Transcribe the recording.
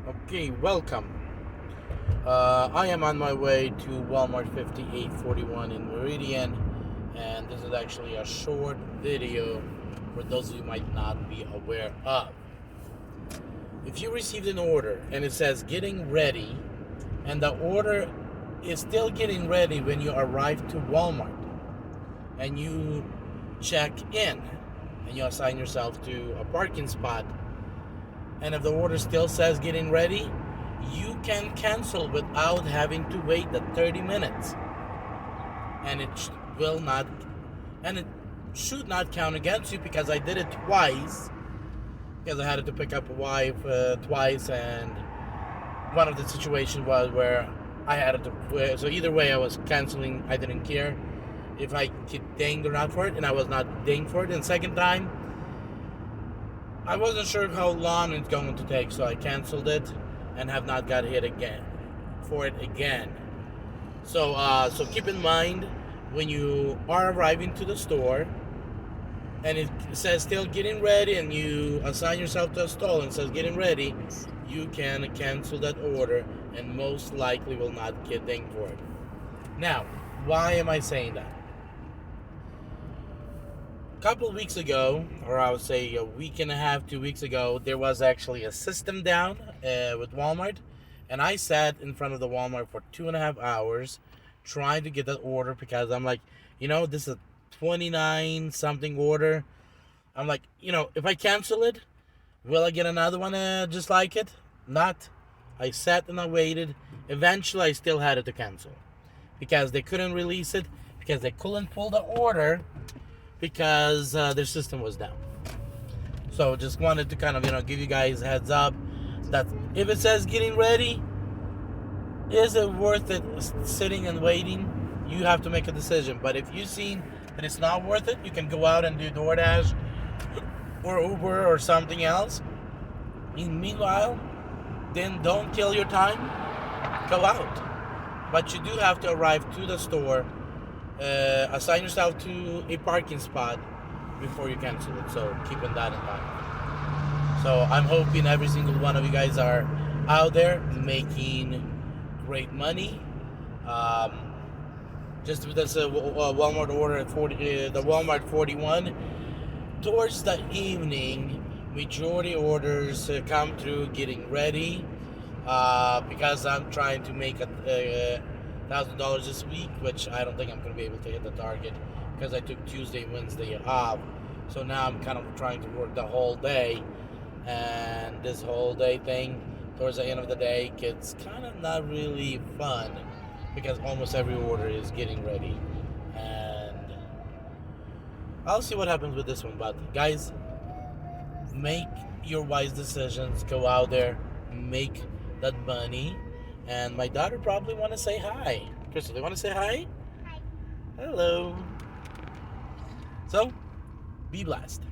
Okay, welcome. I am on my way to Walmart 5841 in Meridian, and this is actually a short video for those of you might not be aware of. If you received an order and it says getting ready, and the order is still getting ready when you arrive to Walmart, and you check in, and you assign yourself to a parking spot, and if the order still says getting ready, you can cancel without having to wait the 30 minutes. And it will not, and it should not count against you, because I did it twice, because I had to pick up a wife twice, and one of the situations was where I had to, so either way I was canceling. I didn't care if I get dinged or not for it, and I was not dinged for it. And second time, I wasn't sure how long it's going to take, so I canceled it and have not got hit again for it again. So keep in mind, when you are arriving to the store and it says still getting ready, and you assign yourself to a stall and says getting ready, you can cancel that order and most likely will not get dinged for it. Now, why am I saying that? A couple of weeks ago, or I would say a week and a half, 2 weeks ago, there was actually a system down with Walmart, and I sat in front of the Walmart for 2.5 hours trying to get that order, because I'm like, this is a 29 something order. I'm like, if I cancel it, will I get another one just like it? Not. I sat and I waited. Eventually I still had it to cancel, because they couldn't release it, because they couldn't pull the order, because their system was down. So just wanted to kind of give you guys a heads up that if it says getting ready, is it worth it sitting and waiting? You have to make a decision. But if you've seen that it's not worth it, you can go out and do DoorDash or Uber or something else. Meanwhile, then don't kill your time, go out. But you do have to arrive to the store, assign yourself to a parking spot before you cancel it. So keeping that in mind. So I'm hoping every single one of you guys are out there making great money. Just with this Walmart order at the Walmart 41, towards the evening, majority orders come through getting ready, because I'm trying to make $1,000 this week, which I don't think I'm going to be able to hit the target, because I took Tuesday and Wednesday off. So now I'm kind of trying to work the whole day, and this whole day thing towards the end of the day gets kind of not really fun, because almost every order is getting ready. And I'll see what happens with this one. But guys, make your wise decisions, go out there, make that money. And my daughter probably want to say hi. Crystal, you want to say hi? Hi. Hello. So, be blessed.